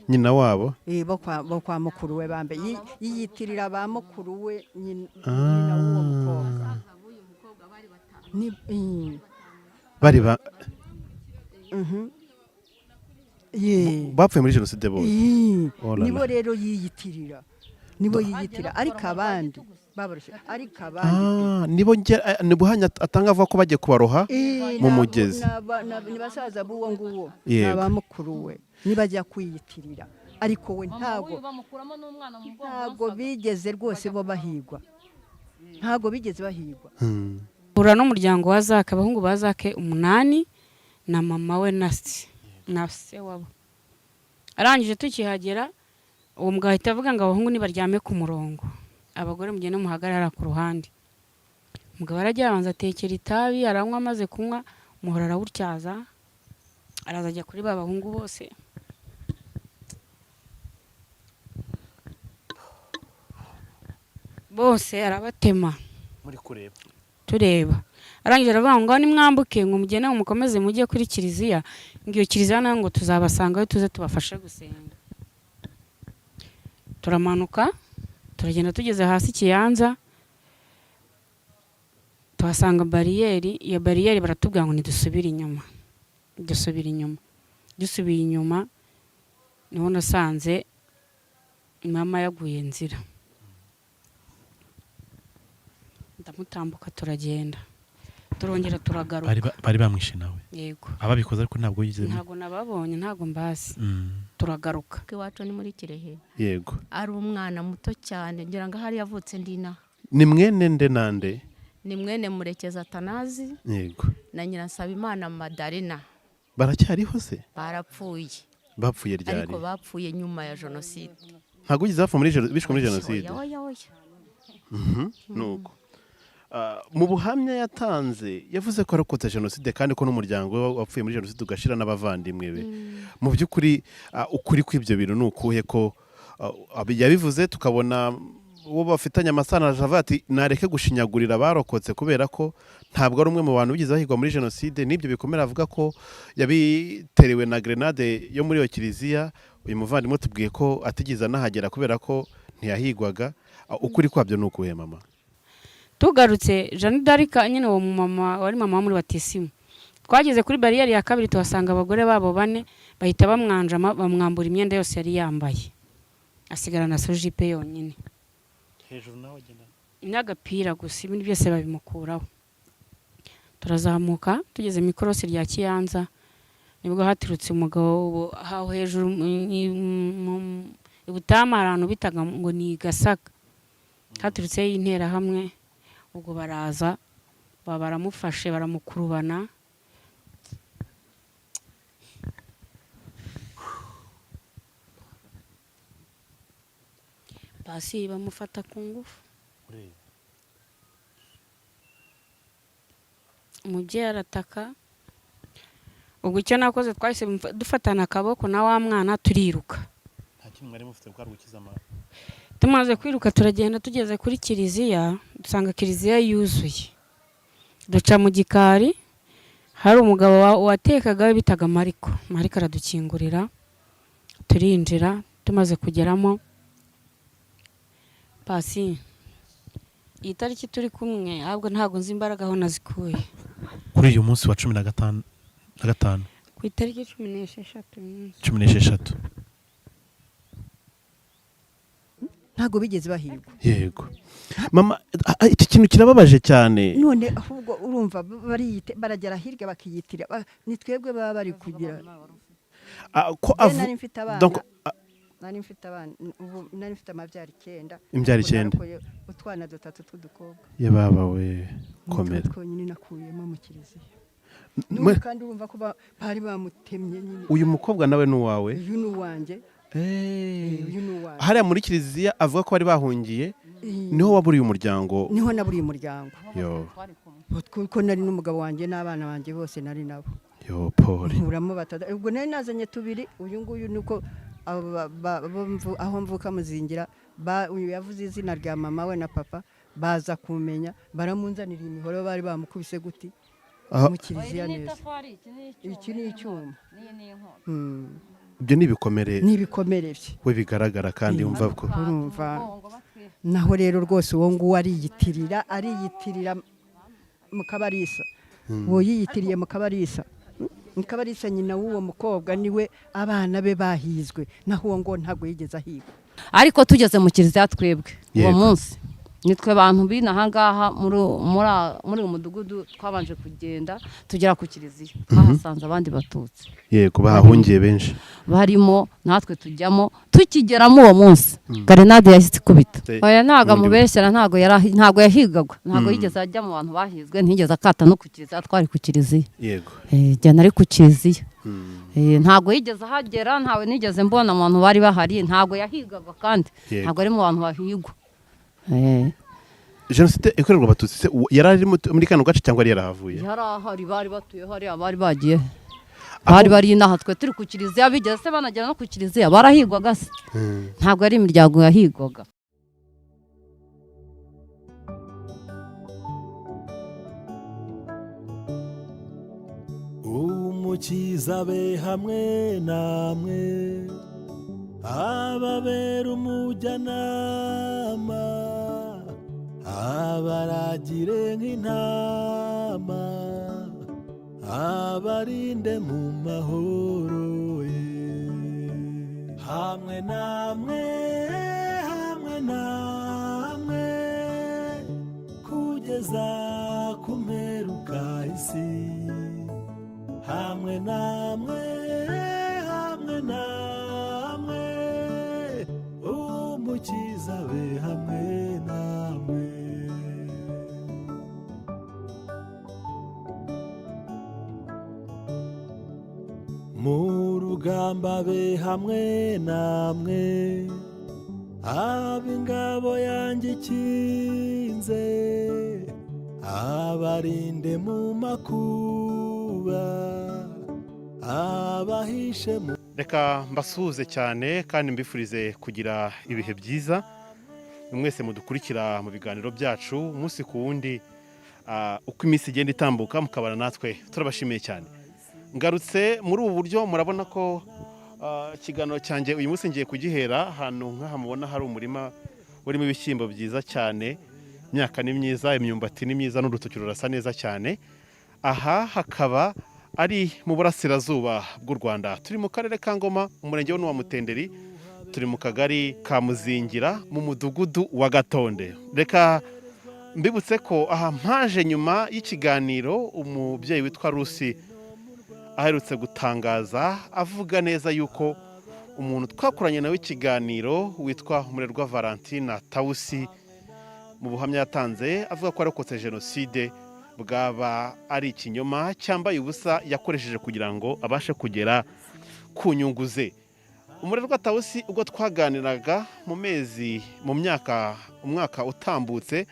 nyina wabo bo kwa mukuru we bambe yiyitirira ba mukuru we nyina w'uwo mukobwa bari bapfuye muri jenoside bose nibo rero yiyitirira ariko abandi nibo buhanya atanga avuga ko bagiye kubaroha mu mugezi ni basaza b'uwo nguwo aba mukuru we nibajya kwiyitirira ariko we ntabwo bigeze rwose bo bahigwa ura n'umuryango wa Zake abahungu ba Zake 8 na mama we na se wabo arangije tukihagera uwo mugabo ahita avuga ngo abahungu nibaryame ku murongo abagore mugende muhagarara ku ruhande umugabo aragira abanza atekera itabi aranywa amaze kunywa muhora arawutyaza araza ajya kuri babahungu bose arabatema muri kureba tureba arangije aravuga ngo nimwambuke ngo mugende mukomeze mujye kuri kiliziya ngiyo kiliziya nayo ngo tuzabasangayo tuze tubafashe gusenga turamanuka turagenda tugeze hasi Kiyanza tuhasanga bariyeri iyo bariyeri baratubwira ngo nidusubire inyuma dusubiye inyuma niho nasanze mama yaguye nzira ndamutambuka turagenda turongera turagaruka bari bamwishe nawe yego ababikoze ariko ntabwo yigeze ntabwo nababonye ntabwo mbazi turagaruka iwacu ni muri Kirehe yego ari umwana muto cyane ngira ngo hari yavutse ndina ni mwene nde nande ni mwene Murekeza Atanazi yego na Nyirasabimana Madarina baracyariho se barapfuye bapfuye ryari ariko bapfuye nyuma ya jenoside ntabwo ugize bapfa bishwe muri jenoside oya nuko mu buhamya yatanze yavuze ko arokotse jenoside kandi ko n'umuryango we wapfuye muri jenoside ugashira n'abavandimwe be mu by'ukuri ukuri kw'ibyo bintu ni ukuhe ko yabivuze tukabona uwo bafitanye amasano avuga ati nareke gushinyagurira abarokotse kubera ko ntabwo ari umwe mu bantu bigize bahigwa muri jenoside n'ibyo bikomera avuga ko yabiterewe na grenade yo muri iyo kiliziya uyu muvandimwe tubwiye ko atigeze anahagera kubera ko ntiyahigwaga ukuri kwabyo ni ukuhe mama tugarutse Jeanne d'Arc nyine uwo mama wari mama muri batisimu twageze kuri bariyeri ya kabiri tuhasanga abagore babo 4 bahita bamwambura imyenda yose yari yambaye asigara na sojipe yonyine hejuru nawe agenda n'agapira gusa ibindi byose babimukuraho turazamuka tugeze mu ikorosi rya Kiyanza nibwo haturutse umugabo aho hejuru ibutama ahantu bitaga ngo ni Gasaka haturutse y'intera hamwe ubwo baraza baramufashe baramukurubana basi bamufata ku ngufu umubyeyi arataka ubwo icyo nakoze twahise dufatana akaboko na wa mwana turiruka nta kintu mwari mufite bwa rukiza amara tumaze kwiruka turagenda tugeze kuri kiliziya dusanga kiliziya yuzuye duca mu gikari hari umugabo watekaga bitaga Mariko aradukingurira turinjira tumaze kugeramo pasi iyi tariki turi kumwe ahubwo ntabwo nzi imbaraga aho nazikuye kuri uyu munsi wa 15 ku itariki 16 ntabwo bigeze bahigwa yego mama iki kintu kirababaje cyane none ahubwo urumva baragera hirya bakiyitira ni twebwe baba bari kugira ko nari mfite abana nari mfite amabyari 9 utwana 3 tw'udukobwa ye baba we komera twonyine nakuyemo mu kiliziya kandi urumva ko bari bamutemye nyine uyu mukobwa nawe n'uwawe uyu n'uwanjye hariya muri kiliziya avuga ko bari bahungiye niho waburiye umuryango niho naburiye umuryango kuko nari n'umugabo wanjye n'abana banjye bose nari nabo Paul nkuramo ubwo nari nazanye 2 uyu nguyu nuko aho mvuka muzingira yavuze izina rya mama we na papa baza kumenya baramunzanira imihoro bari bamukubise guti mu kiliziya neza iki ni icyuma ibyo ni ibikomere n'ibikomere bye we bigaragara kandi yumva ko urumva naho rero rwose uwo nguwo ariyitirira Mukabarisa uwo yiyitiriye Mukabarisa Mukabarisa nyina w'uwo mukobwa niwe abana be bahizwe naho uwo ngo ntago yigeze ahigwa ariko tugeze mu kiliziya twebwe uwo Yego. munsi nitwe bantu binaha ngaha muri umudugudu twabanje kugenda tugera ku kiliziya twahasanze abandi batutsi yego bahahungiye benshi barimo natwe tujyamo tukigeramo uwo munsi Grenade yahise ikubita oya ntago amubeshyera ntago yahigagwa ntago yigeze ajya mu bantu bahizwe ntigeze akata no ku kiliziya twari ku kiliziya yego jyana ari ku kiliziya ntago yigeze ahagera ntawe nigeze mbona mu bantu bari bahari ntago yahigagwa kandi Yego. ntago ari mu bantu bahigwa jenoside ikorerwa abatutsi se yari ari muri kano gace cyangwa yari yarahavuye yari ahari bari batuye hariya bari bagiye bari bari inaha twe turi ku kiliziya bigeze se banagera no ku kiliziya barahigwaga se ntabwo ari imiryango yahigwaga umukiza be hamwe namwe ababera umujyanama abaragire nk'intama abarinde mu mahoro ye hamwe namwe kugeza ku mperuka isi hamwe namwe umukiza be hamwe namwe mu rugamba be hamwe namwe ab'ingabo yanjye ikinze abarinde mu makuba abahishe mu reka mbasuhuze cyane kandi mbifurize kugira ibihe byiza mwese mudukurikira mu biganiro byacu umunsi ku wundi uko iminsi igenda itambuka mukabana natwe turabashimiye cyane ngarutse muri ubu buryo murabona ko ikiganiro cyanjye uyu munsi ngiye kugihera ahantu nk'aha mubona hari umurima urimo ibishyimbo byiza cyane imyaka ni myiza imyumbati ni myiza n'urutoki rurasa neza cyane aha hakaba ari mu burasirazuba bw'u Rwanda turi mu karere ka Ngoma umurenge wa Mutenderi turi mu kagari ka Muzingira mu mudugudu wa Gatonde reka mbibutse ko aha mpaje nyuma y'ikiganiro umubyeyi witwa Rusi aherutse gutangaza avuga neza yuko umuntu twakoranye nawe ikiganiro witwa Umurerwa Valentina Tausi mu buhamya yatanze avuga ko arokotse jenoside bwaba ari ikinyoma cyambaye ubusa yakoresheje kugira ngo abashe kugera ku nyungu ze Umurerwa Tausi ubwo twaganiraga mu umwaka utambutse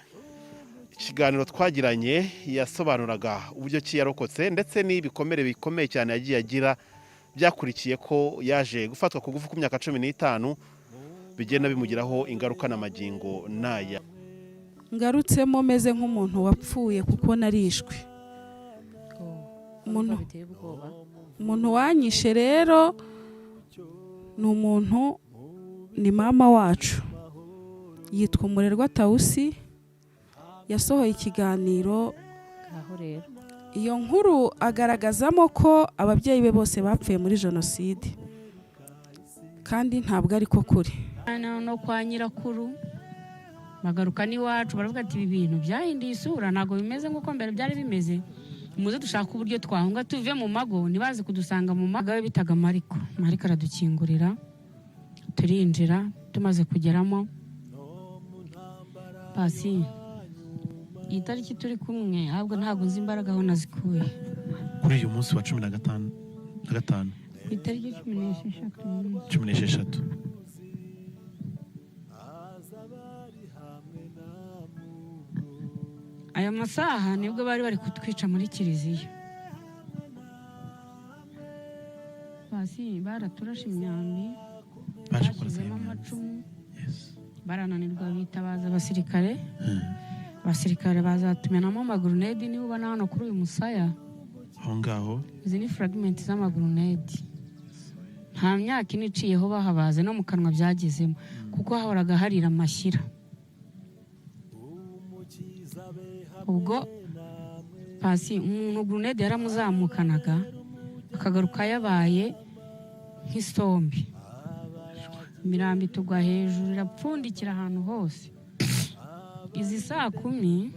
ikiganiro twagiranye yasobanuraga uburyo ki yarokotse ndetse n'ibikomere bikomeye cyane yagiye agira byakurikiye ko yaje gufatwa ku ngufu ku myaka 15 bigenda bimugiraho ingaruka n'amagingo naya ngarutsemo meze nk'umuntu wapfuye kuko narishwe umuntu wanyishe rero ni mama wacu yitwa Umurerwa Tausi yasohoye ikiganiro iyo nkuru agaragazamo ko ababyeyi be bose bapfuye muri jenoside kandi ntabwo ari ko kuri no kwa nyirakuru bagaruka n'iwacu baravuga ati ibi bintu byahinduye isura ntabwo bimeze nk'uko mbere byari bimeze muze dushaka uburyo twahunga tuve mu mago ntibaze kudusanga mu mago bitaga Mariko aradukingurira turinjira tumaze kugeramo pasi iyi tariki turi kumwe ahubwo ntabwo nzi imbaraga aho nazikuye kuri uyu munsi wa 15 ku itariki 16 aya masaha nibwo bari kutwica muri kiliziya pasi baraturashe imyambi bashyizemo amacumu barananirwa bitabaza abasirikare bazatumenamo amagurunedi niba ubona hano kuri uyu musaya aho ngaho izi ni fragment z'amagurunedi nta myaka ine iciyeho bahabaze no mu kanwa byagezemo kuko hahoraga harira amashyira. Ubwo pasi umuntu Grunede yaramuzamukanaga akagaruka yabaye nk'isombe, imirambi tugwa hejuru irapfundikira ahantu hose. Izi saa 10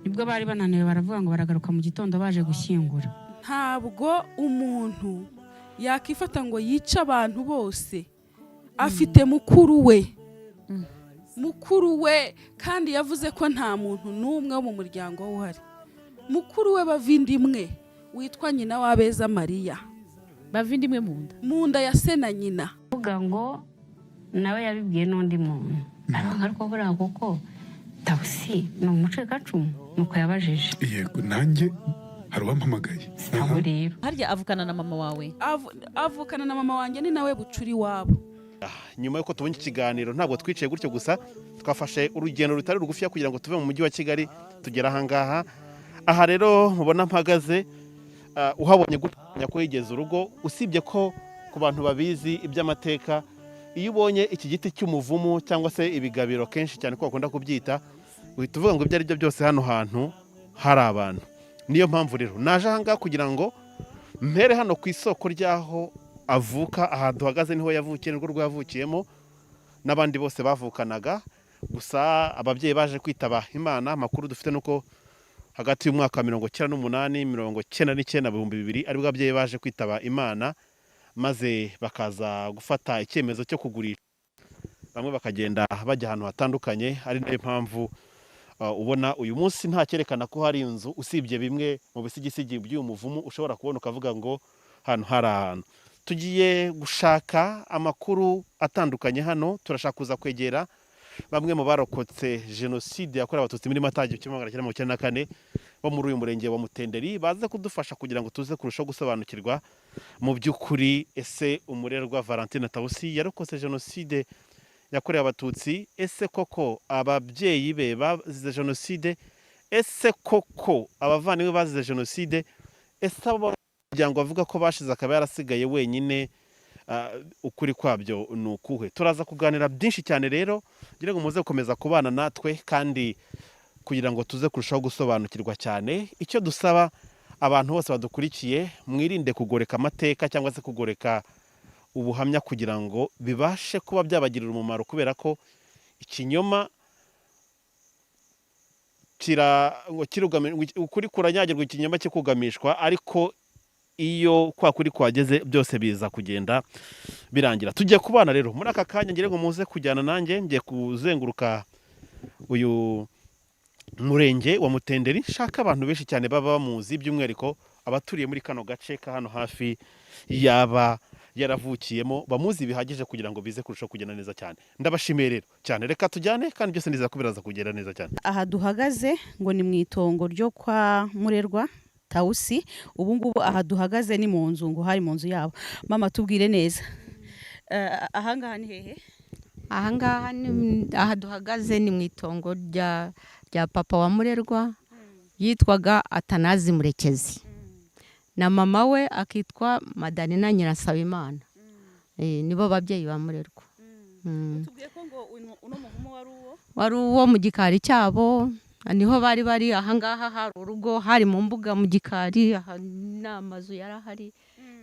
nibwo bari bananiwe baravuga ngo baragaruka mu gitondo baje gushyingura. Ntabwo umuntu yakifata ngo yica abantu bose, afite mukuru we kandi yavuze ko nta muntu n'umwe wo mu muryango we uhari. Mukuru we bavindimwe witwa nyina w'Abeza Mariya, bavindimwe mu nda ya se na nyina. Uvuga ngo nawe yabibwiye n'undi muntu ariko buriya kuko Tawusi ni umucikacumu nuko yabajije. Yego nanjye hari uwampamagaye. Aho rero harya avukana na mama wawe? Avukana na mama wanjye, ni nawe bucuri wabo. Nyuma yuko tubonye ikiganiro ntabwo twicaye gutyo gusa, twafashe urugendo rutari rugufiya kugira ngo tuve mu mujyi wa Kigali tugera ahangaha. Aha rero mubona mpagaze, uhabonye gutya ko yigeze urugo, usibye ko ku bantu babizi iby'amateka, iyo ubonye iki giti cy'umuvumu cyangwa se ibigabiro kenshi cyane ko bakunda kubyita, uhita uvuga ngo ibyo ari byo byose hano hantu hari abantu. Niyo mpamvu rero naje ahangaha kugira ngo mpere hano ku isoko ry'aho avuka. Aha duhagaze niho yavukiye, nirwo rwavukiyemo n'abandi bose bavukanaga, gusa ababyeyi baje kwitaba Imana. Amakuru dufite nuko hagati y'umwaka 1998 1999 2000 aribwo ababyeyi baje kwitaba Imana, maze bakaza gufata icyemezo cyo kugurisha. Bamwe bakagenda bajya ahantu hatandukanye, ari nayo mpamvu ubona uyu munsi nta cyerekana ko hari inzu, usibye bimwe mu bisigisigi by'uyu muvumu ushobora kubona ukavuga ngo hano hari ahantu. Tugiye gushaka amakuru atandukanye hano, turashaka kuza kwegera bamwe mu barokotse jenoside yakorewe Abatutsi muri Mata 1994 bo muri uyu murenge wa Mutenderi, baze kudufasha kugira ngo tuze kurushaho gusobanukirwa mu by'ukuri ese umurerwa Valentine Tawusi yarokotse jenoside yakorewe Abatutsi. Ese koko ababyeyi be bazize jenoside? Ese koko abavandimwe bazize jenoside? Ese abo umuryango bavuga ko bashize akaba yarasigaye wenyine, ukuri kwabyo ni ukuhe? Turaza kuganira byinshi cyane rero, ngira ngo muze gukomeza kubana natwe kandi kugira ngo tuze kurushaho gusobanukirwa cyane. Icyo dusaba abantu bose badukurikiye, mwirinde kugoreka amateka cyangwa se kugoreka ubuhamya kugira ngo bibashe kuba byabagirira umumaro, kubera ko ikinyoma ukuri kuranyagirwa, ikinyoma kikugamishwa, ariko iyo kwa kuri kwageze byose biza kugenda birangira. Tugiye kubana rero muri aka kanya, ngire ngo muze kujyana nanjye, ngiye kuzenguruka uyu murenge wa Mutenderi, shaka abantu benshi cyane baba bamuzi, by'umwihariko abaturiye muri kano gace ka hano hafi yaba yaravukiyemo bamuzi bihagije kugira ngo bize kurushaho kugenda neza cyane. Ndabashimiye rero cyane, reka tujyane kandi byose ndiza kubiraza kugenda neza cyane. Aha duhagaze ngo ni mu itongo ryo kwa Murerwa Tawusi. Ubu ngubu aha duhagaze ni mu nzu, ngo hari mu nzu yabo. Mama tubwire neza, ahangaha ni hehe? Ahangaha aha duhagaze ni mu itongo rya papa wa Murerwa, yitwaga Atanazi Murekezi, na mama we akitwa Madanina Nyirasabimana. Nibo babyeyi ba Murerwa. Tubwiye ko ngo uno muvumo wari uwo mu gikari cyabo, niho bari ahangaha hari urugo, hari mu mbuga mu gikari, n'amazu yarahari,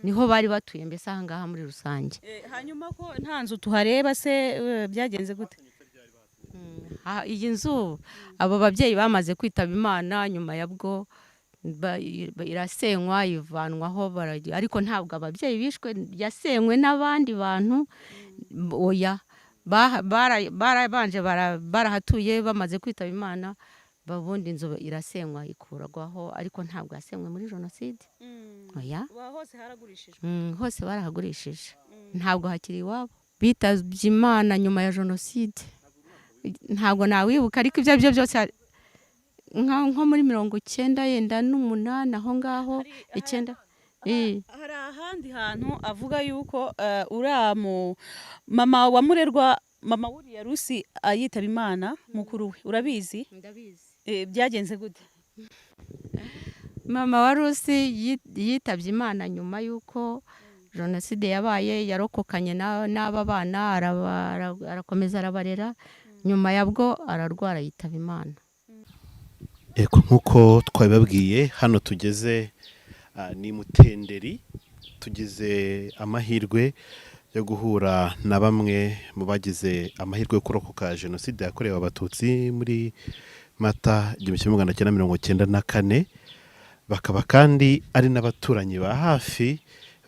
niho bari batuye mbese ahangaha muri rusange. Hanyuma ko nta nzu tuhareba, se byagenze gute? Iyi nzu abo babyeyi bamaze kwitaba Imana, nyuma yabwo irasenywa ivanwaho, ariko ntabwo ababyeyi bishwe, yasenywe n'abandi bantu. Oya, barabanje barahatuye bamaze kwitaba Imana, babundi inzu irasenywa ikuragwaho, ariko ntabwo yasenywe muri jenoside. Oya, hose haragurishijwe, hose barahagurishije, ntabwo hakiri iwabo. Bitabye Imana nyuma ya jenoside, ntabwo nawibuka, ariko ibyo byo byose nko muri 1998 aho ngaho 9. Hari ahandi hantu avuga yuko uriya mama wa Murerwa, mama wuriya Rusi ayitaba Imana, mukuru we, urabizi? Ndabizi. Byagenze gute? Mama wa Rusi yitabye Imana nyuma yuko jenoside yabaye yarokokanye n'aba bana arakomeza arabarera nyuma yabwo ararwara yitaba Imana. Eko nk'uko twabibabwiye hano tugeze ni Mutenderi, tugize amahirwe yo guhura na bamwe mu bagize amahirwe yo kurokoka jenoside yakorewe abatutsi muri Mata 1994, bakaba kandi ari n'abaturanyi ba hafi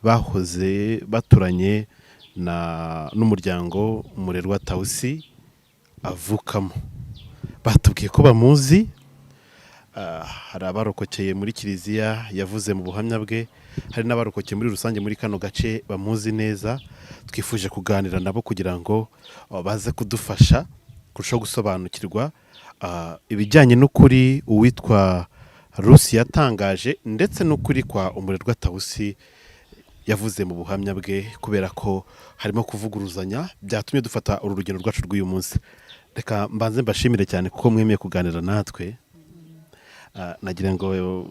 bahoze baturanye n'umuryango Umurerwa Tausi avukamo. Batubwiye ko bamuzi. Hari abarokokeye muri kiliziya yavuze mu buhamya bwe, hari n'abarokokeye muri rusange muri kano gace bamuzi neza. Twifuje kuganira nabo kugira ngo baze kudufasha kurushaho gusobanukirwa ibijyanye n'ukuri uwitwa Rusi yatangaje ndetse n'ukuri kwa Umurerwa Tausi yavuze mu buhamya bwe, kubera ko harimo kuvuguruzanya byatumye dufata uru rugendo rwacu rw'uyu munsi. Reka mbanze mbashimire cyane kuko mwemeye kuganira natwe. Nagira ngo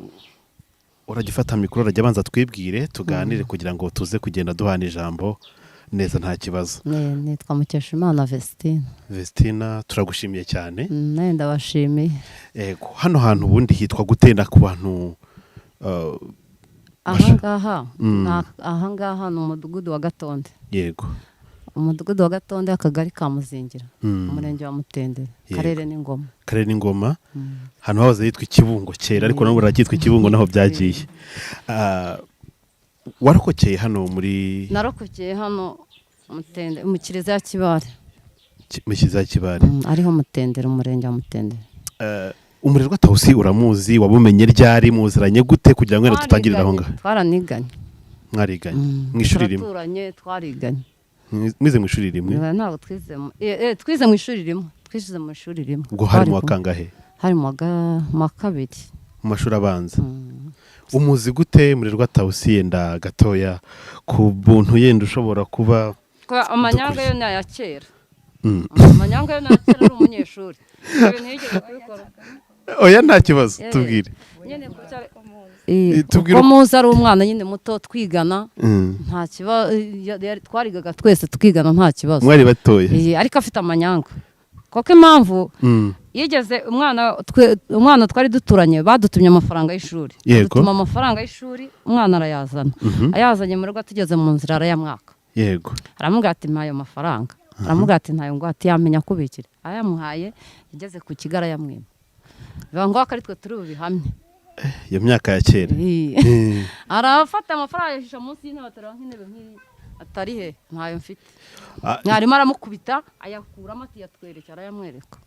uragifata mikoro urajya banza twibwire tuganire kugira ngo tuze kugenda duhana ijambo neza nta kibazo. Nitwa Mukeshimana Vestina, turagushimiye cyane. Nawe ndabashimiye. Yego, hano hantu ubundi hitwa gutenda ku bantu ahangaha ni umudugudu wa Gatonde. Yego. Umudugudu wa Gatonde, akagari ka Muzingira, umurenge wa Mutenderi, karere n'Ingoma. Karere n'Ingoma. Hano hahoze hitwa Ikibungo kera, ariko nabo barakitwa Ikibungo naho byagiye. Warokokeye hano muri? Narokokeye hano Mutenderi, mu kiliziya Kibare. Mu kiliziya Kibare. Ariho Mutenderi, umurenge wa Mutenderi. Umurerwa Tausi uramuzi, wabumenye ryari, muziranye gute kugira ngo tutangirire aho ngaho? Twaraniganye. Mwariganye mu ishuri rimwe? Turaturanye, twariganye. Mwize mu ishuri rimwe? Ntabwo twizemo. Twize mu ishuri rimwe. Twishize mu ishuri rimwe. Ubwo hari mu kangahe? Hari mu kabiri. Mu mashuri abanza. Umuzi gute Umurerwa Tausi yenda gatoya ku buntu yenda ushobora kuba? Amanyanga yo na ya kera. Amanyanga yo na ya kera ari umunyeshuri. Ibintu yigeze kubikora. Oya nta kibazo, tubwire. Ko muzi ari umwana nyine muto twigana, nta kibazo, twarigaga twese tukigana nta kibazo. Mwari batoye? Ariko afite amanyanga. Koko impamvu yigeze umwana twari duturanye badutumye amafaranga y'ishuri. Dutuma amafaranga y'ishuri, umwana arayazana. Ayazanye mu rugo, tugeze mu nzira arayamwaka. Yego. Aramubwira ati mpayo mafaranga. Aramubwira ati ntayo ngo ati yamenya kubikira. Ayamuhaye, yageze ku kigara yamwima. Biba ngo ari twe turi bubihamye. Iyo myaka ya kera. Arafata amafaranga yashisha munsi y'intebe ataraho nk'intebe nk'iyi, atari he ntayo mfite. Mwarimu aramukubita ayakuramo ati yatwerekera arayamwereka.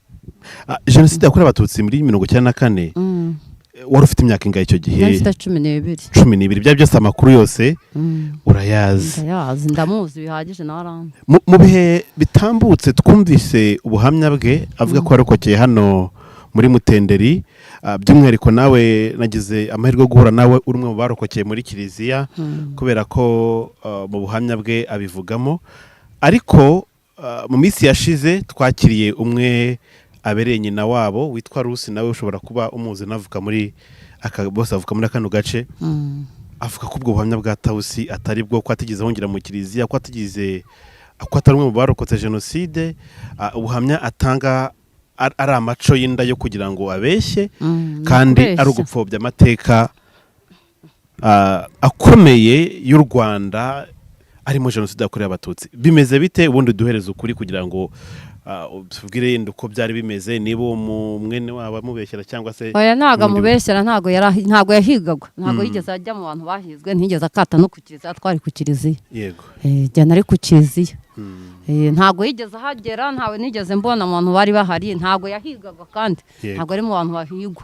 Jenoside yakorewe abatutsi muri 1994, wari ufite imyaka ingahe icyo gihe? Mfite 12. 12. Bya byose amakuru yose urayazi? Ndayazi, ndamuzi bihagije na waranze. Mu bihe bitambutse twumvise ubuhamya bwe avuga ko yarokokeye hano muri Mutenderi, by'umwihariko nawe nagize amahirwe yo guhura nawe uri umwe mu barokokeye muri kiliziya, kubera ko mu buhamya bwe abivugamo. Ariko mu minsi yashize twakiriye umwe abereye nyina wabo witwa Rusi, nawe ushobora kuba umuzi, navuka muri bose avuka muri kano gace. Avuga ko ubwo buhamya bwa Tausi atari bwo, ko atigeze hongera mu kiliziya, ko atari umwe mu barokotse jenoside. Ubuhamya atanga ari amaco y'inda yo kugira ngo abeshye, kandi ari ugupfobya amateka akomeye y'u Rwanda arimo jenoside yakorewe abatutsi. Bimeze bite ubundi duhereza ukuri kugira ngo tubwire yenda uko byari bimeze, niba mwene wabo amubeshyera cyangwa se? Oya, ntago amubeshyera, ntago yahigagwa, ntago yigeze ajya mu bantu bahizwe, ntigeze akata no ku kiliziya, twari ku kiliziya. Yego. Jyana ari ku kiliziya. Ntago yigeze ahagera, ntawe nigeze mbona mu bantu bari bahari, ntago yahigagwa kandi ntago ari mu bantu bahigwa.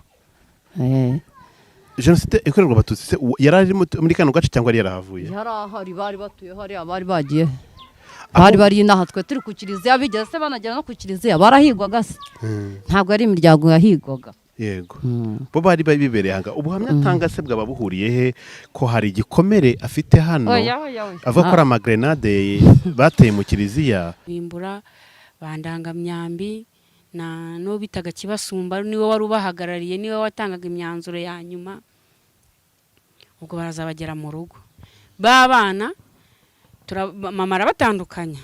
Jenoside ikorerwa abatutsi se yari ari muri kano gace cyangwa yari yarahavuye? Yari ahari, bari batuye hari, abari bagiye, bari bari inaha, twe turi ku kiliziya. Bigeze se banagera no ku kiliziya, barahigwaga se? Ntago ari imiryango yahigwaga. Yego. Bo bari bibereye hanga. Ubuhamya atanga se bwaba buhuriye he ko hari igikomere afite hano? Avuga ko ari amagrenade bateye mu kiliziya. Bimbura bandangamyambi na no bitaga Kibasumba, niwe wari ubahagarariye, niwe watangaga imyanzuro ya nyuma. Ubwo baraza bagera mu rugo, babana mama arabatandukanya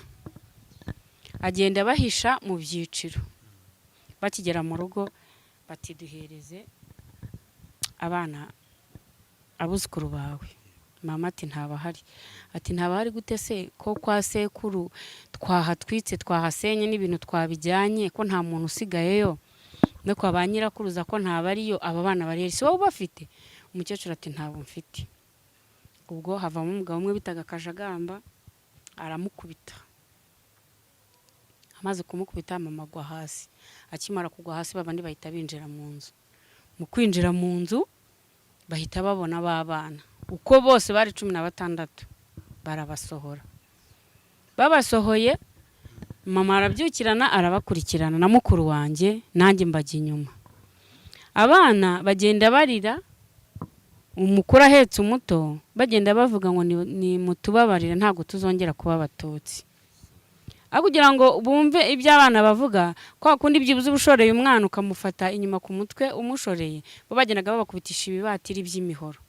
agenda bahisha mu byiciro. Bakigera mu rugo bati duhereze abana abuzukuru bawe. Mama ati ntabahari. Ati ntabahari gute se ko kwa sekuru twahatwitse twahasenye n'ibintu twabijyanye ko nta muntu usigayeyo no kwa ba nyirakuruza ko ntabariyo aba bana bari si wowe bafite. Umukecuru ati ntabwo mfite. Ubwo havamo umugabo umwe bitaga Kajagamba aramukubita. Amaze kumukubita mama agwa hasi. Akimara kugwa hasi babandi bahita binjira mu nzu. Mu kwinjira mu nzu bahita babona babana uko bose bari 16 barabasohora. Babasohoye mama arabyukirana arabakurikirana na mukuru wanjye nanjye mbajya inyuma. Abana bagenda barira, umukuru ahetse umuto bagenda bavuga ngo ni mutubabarira ntago tuzongera kuba abatutsi. Kugira ngo bumve iby'abana bavuga kwa kundi byibuze ubushoreye umwana ukamufata inyuma ku mutwe umushoreye bo bagendaga babakubitisha ibibatiri by'imihoro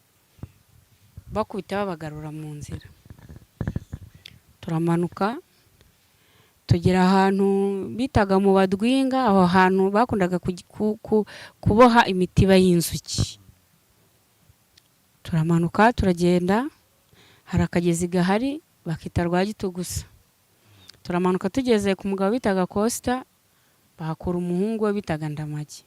bakubita babagarura mu nzira. Turamanuka tugera ahantu bitaga mu Badwinga. Aho hantu bakundaga kuboha imitiba y'inzuki. Turamanuka turagenda hari akagezi gahari bakita Rwagitugusa. Turamanuka tugeze ku mugabo bitaga Costa bahakura umuhungu we bitaga Ndamage.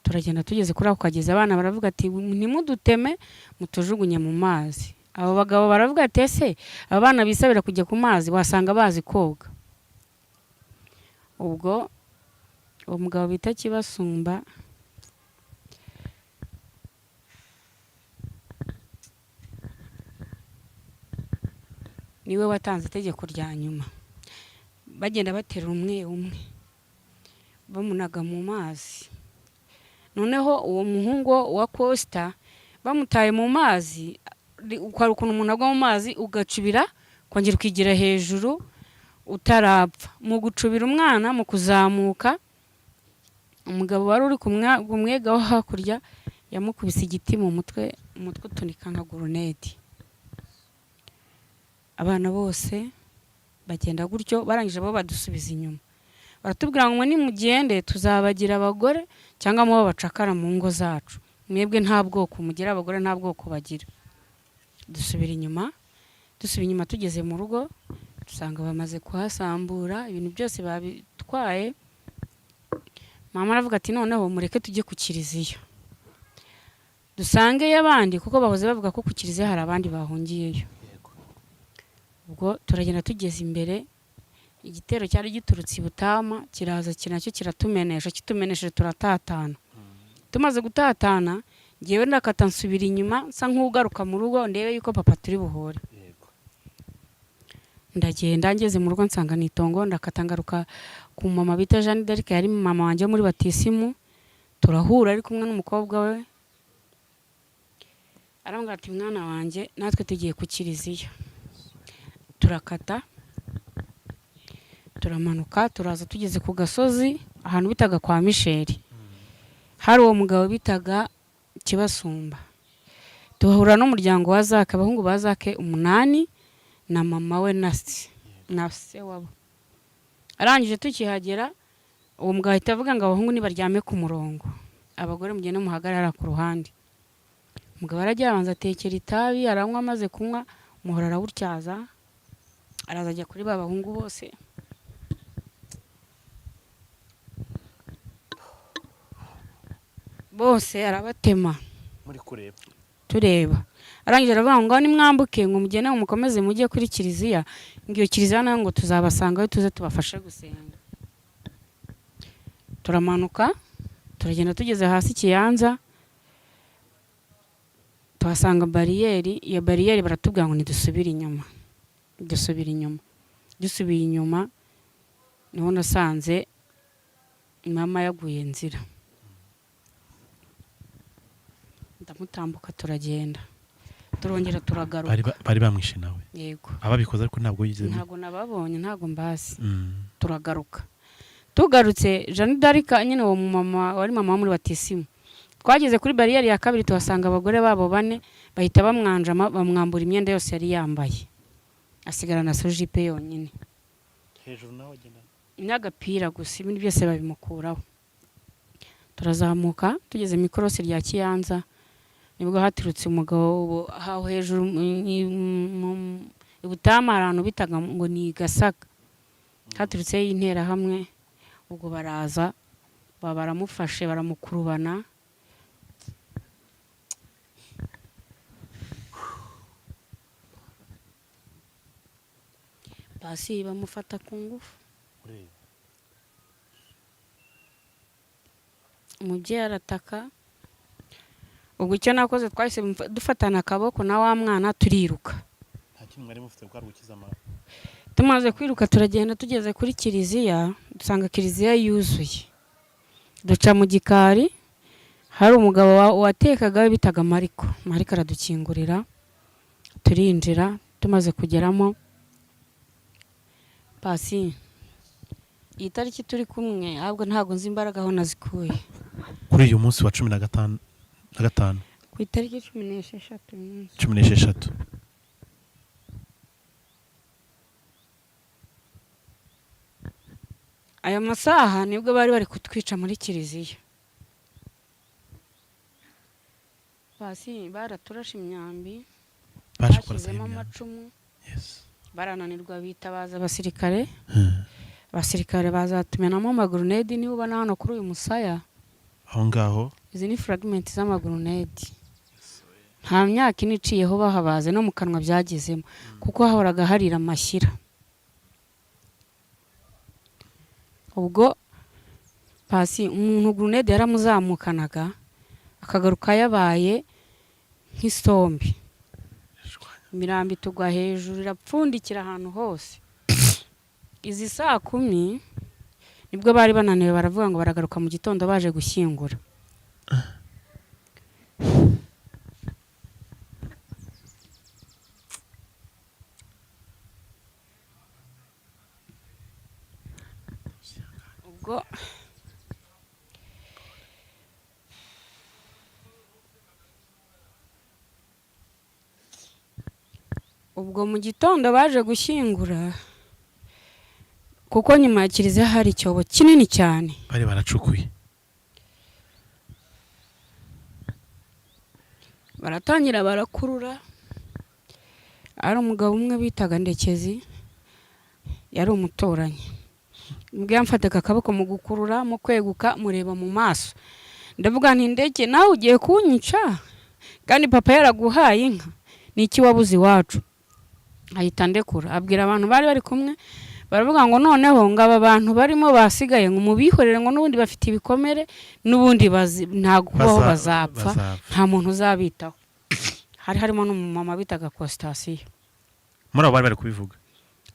Turagenda tugeze kuri ako kagezi abana baravuga ati ntimuduteme mutujugunye mu mazi. Abo bagabo baravuga ati ese abana bisabira kujya ku mazi wasanga bazi koga. Ubwo uwo mugabo bita Kibasumba niwe watanze itegeko rya nyuma. Bagenda batera umwe umwe bamunaga mu mazi. Noneho uwo muhungu wa Costa bamutaye mu mazi ukari ukuntu umuntu agwa mu mazi ugacubira kongera ukigira hejuru utarapfa. Mu gucubira umwana mu kuzamuka umugabo wari uri kumwega wo hakurya yamukubise igiti mu mutwe utunika nka grenade. Abana bose bagenda gutyo barangije bo badusubiza inyuma. Baratubwira ngo ni mugende tuzabagira abagore cyangwa mu babacakara mu ngo zacu. Mwebwe nta bwoko mugira abagore nta bwoko bagira. Dusubira inyuma tugeze mu rugo dusanga bamaze kuhasambura ibintu byose babitwaye. Mama aravuga ati noneho mureke tujye ku kiliziya dusange y'abandi kuko bahoze bavuga ko ku kiliziya hari abandi bahungiyeyo. Ubwo turagenda tugeze imbere igitero cyari giturutse Butama kiraza kinacyo kitumenesheje turatatana. Tumaze gutatana ngewe ndakata nsubira inyuma nsa nk'ugaruka mu rugo ndebe yuko papa turi buhore. Ndagenda ngeze mu rugo nsanga nitongo ndakata ngaruka ku mama bita Jeanne d'Arc yari mama wanje muri batisimu. Turahura ari kumwe n'umukobwa we arambwira ati mwana wanje natwe tugiye ku kiliziya. Turakata turamanuka turaza tugeze ku gasozi ahantu bitaga kwa Misheri. Hari uwo mugabo bitaga Kibasumba. Tuhahura n'umuryango wa Zake abahungu ba Zake 8 na mama we na se wabo. Arangije tukihagera uwo mugabo ahita avuga ngo abahungu nibaryame ku murongo abagore mugende muhagarara ku ruhande. Umugabo arajya abanza atekera itabi aranywa amaze kunywa umuhora arawutyaza araza ajya kuri ba bahungu bose arabatema muri kureba tureba. Arangije aravuga ngo nimwambuke ngo mugene mukomeze mujye kuri kiliziya ngiyo kiliziya nayo ngo tuzabasangayo tuze tubafashe gusenga. Turamanuka turagenda tugeze hasi Kiyanza tuhasanga bariyeri. Iyo bariyeri baratubwira ngo nidusubire inyuma. Dusubiye inyuma niho nasanze mama yaguye nzira. Ndamutambuka turagenda turongera turagaruka. Bari bamwishe nawe? Yego. Ababikoze ariko ntabwo yize. Ntabwo nababonye ntabwo mbazi. Turagaruka. Tugarutse Jeanne d'Arc nyine uwo mama wari mama muri batisimu. Twageze kuri bariyeri ya kabiri tuhasanga abagore babo 4 bahita bamwanjama bamwambura imyenda yose yari yambaye. asigarana sojipe yonyine hejuru nawe agenda n'agapira gusa ibindi byose babimukuraho. Turazamuka tugeze mu ikorosi rya Kiyanza nibwo haturutse umugabo aho hejuru ibutama ahantu bitaga ngo ni Gasaga, haturutse y'intera hamwe, ubwo baraza baramufashe baramukurubana basi bamufata ku ngufu. Umubyeyi arataka, ubwo icyo nakoze twahise dufatana akaboko na wa mwana turiruka. nta kintu mwari mufite bwa gukiza Tumaze kwiruka turagenda tugeze kuri kiliziya, dusanga kiliziya yuzuye. Duca mu gikari, hari umugabo watekaga bitaga Mariko aradukingurira, turinjira. Tumaze kugeramo pasi iyi tariki turi kumwe, ahubwo ntago nzi imbaraga aho nazikuye. Kuri uyu munsi wa 15 ku itariki 16 16 aya masaha nibwo bari kutwica muri kiliziya. Pasi baraturashe imyambi, bashyizemo amacumu, barananirwa bitabaza abasirikare. Abasirikare bazatumenamo amagurunedi, niba ubona hano kuri uyu musaya aho ngaho, izi ni fragment z'amagurunedi. Nta myaka iniciyeho bahabaze, no mu kanwa byagezemo kuko hahoraga harira amashyira. Ubwo pasi umuntu gurunedi yaramuzamukanaga akagaruka yabaye nk'isombe, imirambi tugwa hejuru irapfundikira ahantu hose. Izi saa 10 nibwo bari bananiwe, baravuga ngo baragaruka mu gitondo baje gushyingura. Ubwo mu gitondo baje gushyingura, kuko nyuma ya kiliziya hari icyobo kinini cyane bari baracukuye. Baratangira barakurura. Ari umugabo umwe bitaga Ndekezi, yari umutoranyi. Mbwe yamfataga akaboko mu gukurura, mu kweguka mureba mu maso. Ndavuga nti Ndeke, nawe ugiye kunyica kandi papa yaraguhaye inka, niki wabuze iwacu? Ahita ndekura, abwira abantu bari kumwe, baravuga ngo noneho ngaba abantu barimo basigaye ngo mubihorere, ngo nubundi bafite ibikomere, nubundi ntago kubaho bazapfa, nta muntu uzabitaho. Hari harimo n'umumama bitaga Constantio. Muri abo bari kubivuga?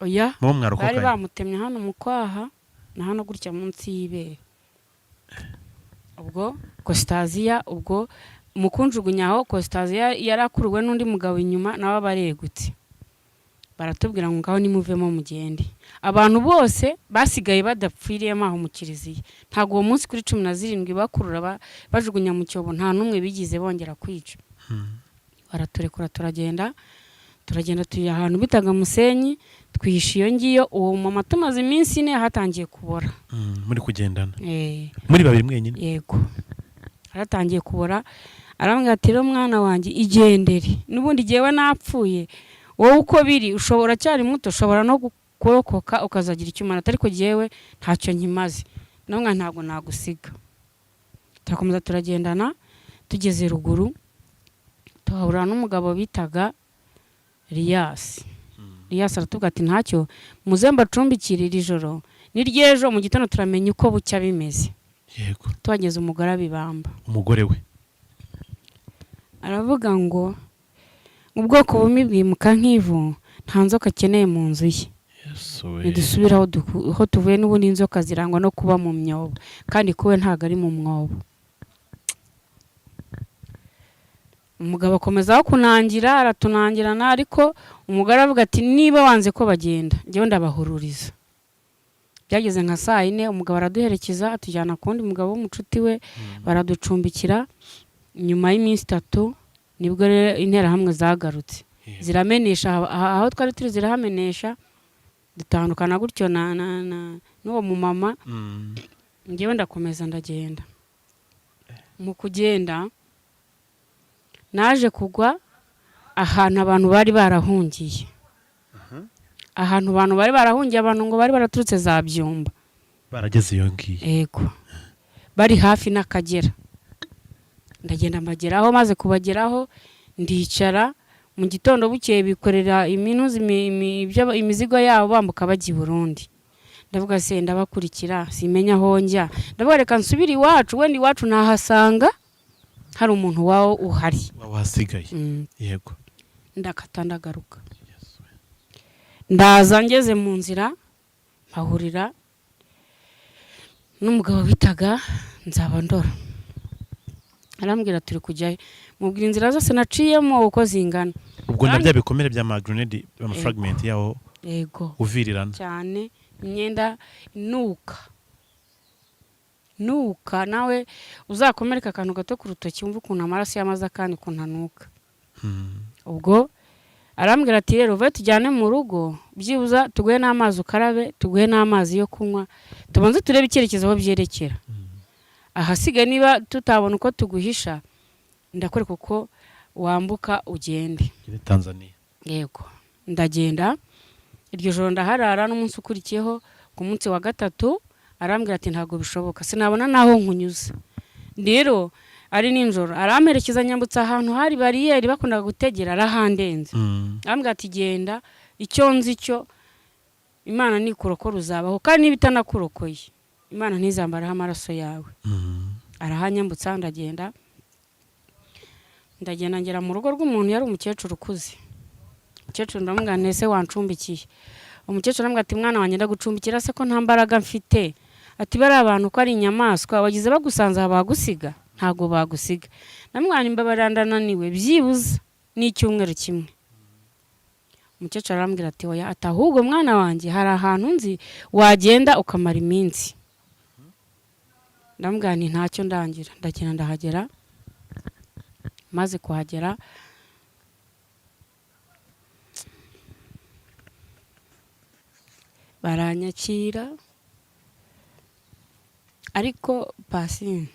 Oya, mu mwarokokanye bari bamutemye hano mu kwaha na hano gutya munsi y'ibere. Ubwo Constantio, ubwo mukunjugunyaho Constantio yarakuruwe n'undi mugabo inyuma, nawe baregutse. Baratubwira ngo ngaho nimuvemo mugende. Abantu bose basigaye badapfiriye maho mu kiliziya. Ntago uwo munsi kuri 17 bakurura bajugunya mu cyobo, nta numwe bigize bongera kwica. Baraturekura turagenda tuya ahantu bitaga Musenyi, twihisha iyo ngiyo. Uwo mama tumaze iminsi 4 hatangiye kubora. Muri kugendana muri babiri mwenyine? Yego, haratangiye kubora. Arambwira ati rero mwana wanjye igendere, nubundi jewe napfuye, wowe uko biri ushobora cyari muto, ushobora no kurokoka ukazagira icyumana, ariko jewe ntacyo nkimaze, namwe ntabwo nagusiga. Turakomeza turagendana, tugeze ruguru tuhahura n'umugabo bitaga Elias. Elias aratubwira ati ntacyo, muze mbacumbikire iri joro, niryejo mu gitondo turamenya uko bucya bimeze. Yego. Tuhageze umugore abibamba. Umugore we aravuga ngo ubwoko bumwe bwimuka nk'ivu, nta nzoka akeneye mu nzu ye. Nidusubiraho aho tuvuye, n'ubundi inzoka zirangwa no kuba mu myobo, kandi kuwe ntago ari mu mwobo. Umugabo akomeza kunangira, aratunangirana, ariko umugore avuga ati niba wanze ko bagenda, njyewe ndabahururiza. Byageze nka saa 4, umugabo araduherekeza atujyana kundi mugabo w'umucuti we, baraducumbikira. Nyuma y'iminsi 3 nibwo intera hamwe zagarutse. ziramenesha aho twari turi zirahamenesha dutandukana gutyo n'uwo mumama ngewe ndakomeza ndagenda mu kugenda naje kugwa ahantu abantu bari barahungiye abantu ngo bari baraturutse za Byumba barageze iyo ngiyo yego bari hafi n'Akagera ndagenda mbageraho maze kubageraho ndicara mu gitondo bukeye bikorera imizigo yabo bambuka bajya i Burundi ndavuga se ndabakurikira simenya aho njya ndavuga reka nsubire iwacu wenda iwacu nahasanga hari umuntu wawo uhari wahasigaye yego ndakata ndagaruka ndaza ngeze mu nzira mpahurira n'umugabo bitaga Nzabandora arambwira turi kujyayo mubwira inzira zose naciyemo uko zingana ubwo nabya bikomere bya magrenade fragment yaho yego uvirirana cyane imyenda nuka nawe uzakomereka akantu gato ku rutoki wumva ukuntu amaraso yamaze kandi kuntanuka ubwo arambwira ati rero vuba tujyane mu rugo byibuza tuguhe n'amazi ukarabe tuguhe n'amazi yo kunywa tubanze turebe icyerekezo aho byerekera ahasigaye niba tutabona uko tuguhisha ndakwereka uko wambuka ugende Tanzania yego ndagenda iryo joro ndaharara n'umunsi ukurikiyeho ku munsi wa gatatu arambwira ati ntabwo bishoboka sinabona naho nkunyuza rero ari ninjoro aramperekeza nyambutsa ahantu hari bariyeri bakundaga gutegera arahandenze arambwira ati genda icyo nzi cyo Imana nikurokora uzabaho kandi niba itanakurokoye Imana ntizambaraho amaraso yawe arahanyambutsa ndagenda ngera mu rugo rw'umuntu yari umukecuru ukuze umukecuru ndamubwira ntese wancumbikiye umukecuru arambwira ati mwana wanjye ndagucumbikira se ko nta mbaraga mfite ati bari abantu ko ari inyamaswa wagize bagusanze bagusiga ntago bagusiga namwana imbabarira ndananiwe byibuza n'icyumweru kimwe umukecuru arambwira ati oya atahubwo mwana wanjye hari ahantu nzi wagenda ukamara iminsi ndamubwira nti ntacyo ndangira ndagenda ndahagera maze kuhagera baranyakira ariko pasi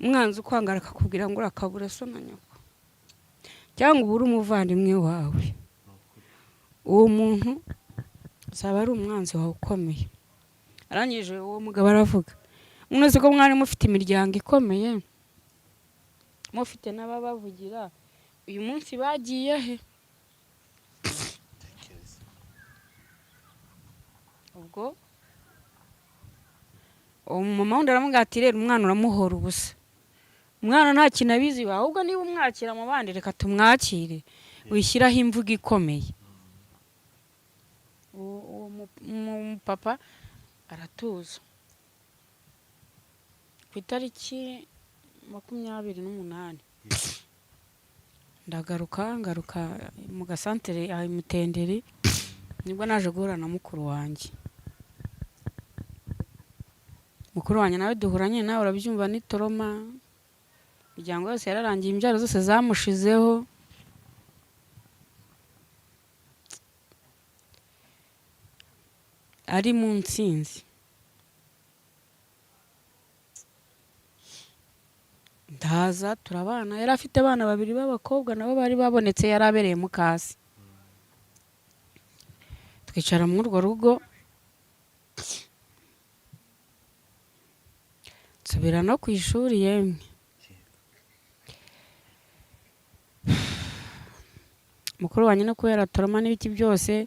umwanzi ukwangara akakubwira ngo urakabura so na nyoko cyangwa ubure umuvandimwe wawe uwo muntu azaba ari umwanzi wawe ukomeye arangije uwo mugabo aravuga mwese ko mwari mufite imiryango ikomeye mufite n'ababavugira uyu munsi bagiye he ubwo umumama wundi aramubwira ati rero umwana uramuhora ubusa umwana nta kintu abizi ahubwo niba umwakira mu bandi reka tumwakire wishyiraho imvugo ikomeye uwo mupapa aratuza ku itariki 28 ngaruka mu gasantere ya Mutenderi nibwo naje guhura na mukuru wanjye nawe duhuranye nawe urabyumva ni toroma imiryango yose yararangiye imbyaro zose zamushizeho ari mu nsinzi ndaza turabana yari afite abana babiri b'abakobwa nabo bari babonetse yari abereye mu kasi twicara muri urwo rugo nsubira no ku ishuri yemwe mukuru wanjye no kubera toroma n'ibiti byose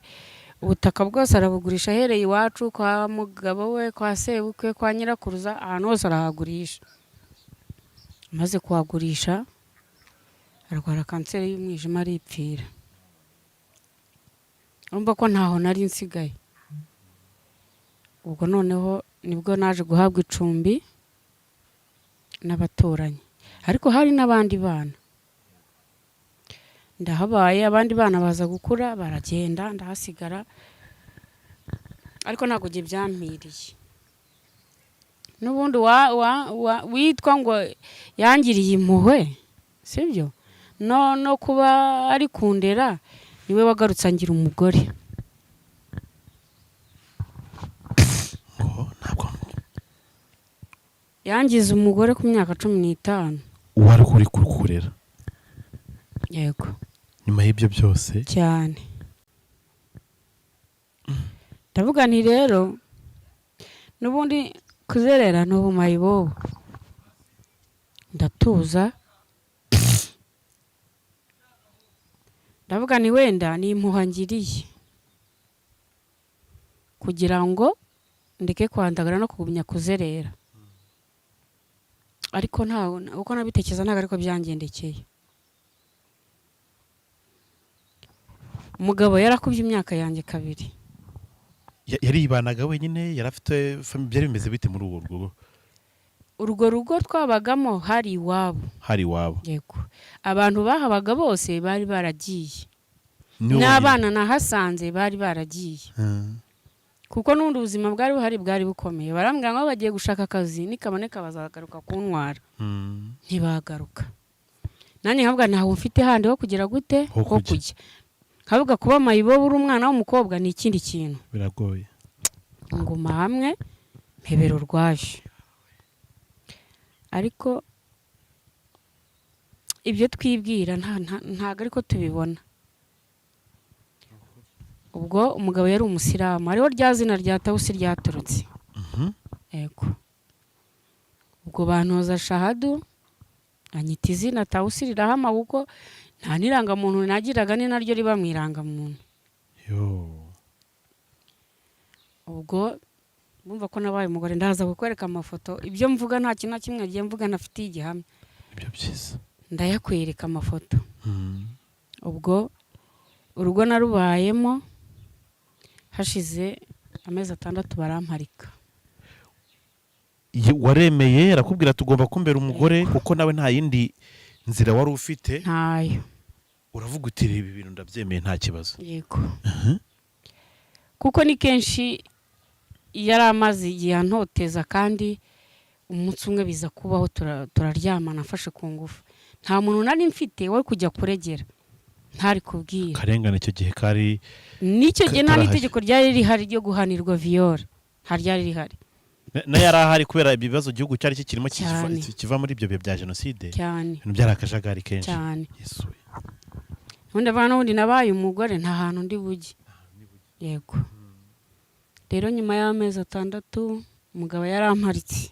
ubutaka bwose arabugurisha ahereye iwacu kwa mugabo we kwa sebukwe kwa nyirakuruza ahantu hose arahagurisha maze kuhagurisha arwara kanseri y'umwijima aripfira urumva ko ntaho nari nsigaye ubwo noneho nibwo naje guhabwa icumbi n'abaturanyi ariko hari n'abandi bana ndahabaye abandi bana baza gukura baragenda ndahasigara ariko ntabwo giye byampiriye n'ubundi witwa ngo yangiriye impuhwe sibyo no kuba ari kundera niwe wagarutse angira umugore. Yangize umugore ku myaka 15. wari kuri kurera Yego. nyuma y'ibyo byose Cyane. Ndavuga nti rero nubundi kuzerera no bumayibobo. Ndatuza. Ndavuga ni wenda ni impuhangiriye kugira ngo ndeke kwandagara no kugumya kuzerera. Ariko ntabona uko nabitekereza ntago ariko byangendekeye. Umugabo yarakubye imyaka yanjye 2. yaribanaga wenyine yarafite byari bimeze bite muri uwo rugo? Urwo rugo twabagamo hari iwabo. Yego. Abantu bahabaga bose bari baragiye. N'abana nahasanze bari baragiye. Kuko n'undi ubuzima bwari buhari bwari bukomeye. Barambwira ngo bagiye gushaka akazi nikaboneka bazagaruka kuntwara. Ntibagaruka. Nani habwa ntaho mfite handi ho kugira gute ho kujya. Havuga kuba mayibobo uri umwana w'umukobwa ni ikindi kintu. Biragoye. Nguma hamwe mpebero rwaje. Ariko ibyo twibwira ntago ariko tubibona. Ubwo umugabo yari umusiramu ariho rya zina rya Tawusi ryaturutse. Yego. Ubwo bantoza shahadu anyita izina Tawusi rirahama kuko nta niranga muntu nagiraga ni naryo riba mwiranga muntu. Ubwo bumva ko nabaye umugore ndaza kukwereka amafoto ibyo mvuga nta kintu na kimwe giye mvuga nafitiye igihamya. Ibyo byiza. Ndayakwereka amafoto. Ubwo urugo narubayemo hashize amezi 6 baramparika. Waremeye arakubwira tugomba kumbera umugore kuko nawe nta yindi nzira wari ufite? Ntayo. Uravuga uti ibi bintu ndabyemeye nta kibazo. Yego. Kuko ni kenshi yari amazi yantoteza kandi umunsi umwe biza kubaho turaryamana afashe ku ngufu. Nta muntu nari mfite wo kujya kuregera. Ntari kubwira. Karengane icyo gihe kari nicyo gihe nta n'itegeko ryari rihari ryo guhanirwa viol. Haryari rihari. Na yari ahari kubera ibibazo igihugu cyari kirimo kiva muri ibyo bihe bya jenoside. Ibintu byarakajagari kenshi. Yesu. Undi bana undi nabaye umugore nta hantu ndi bujye. Yego. Rero nyuma y'amezi 6 umugabo yaramparitse.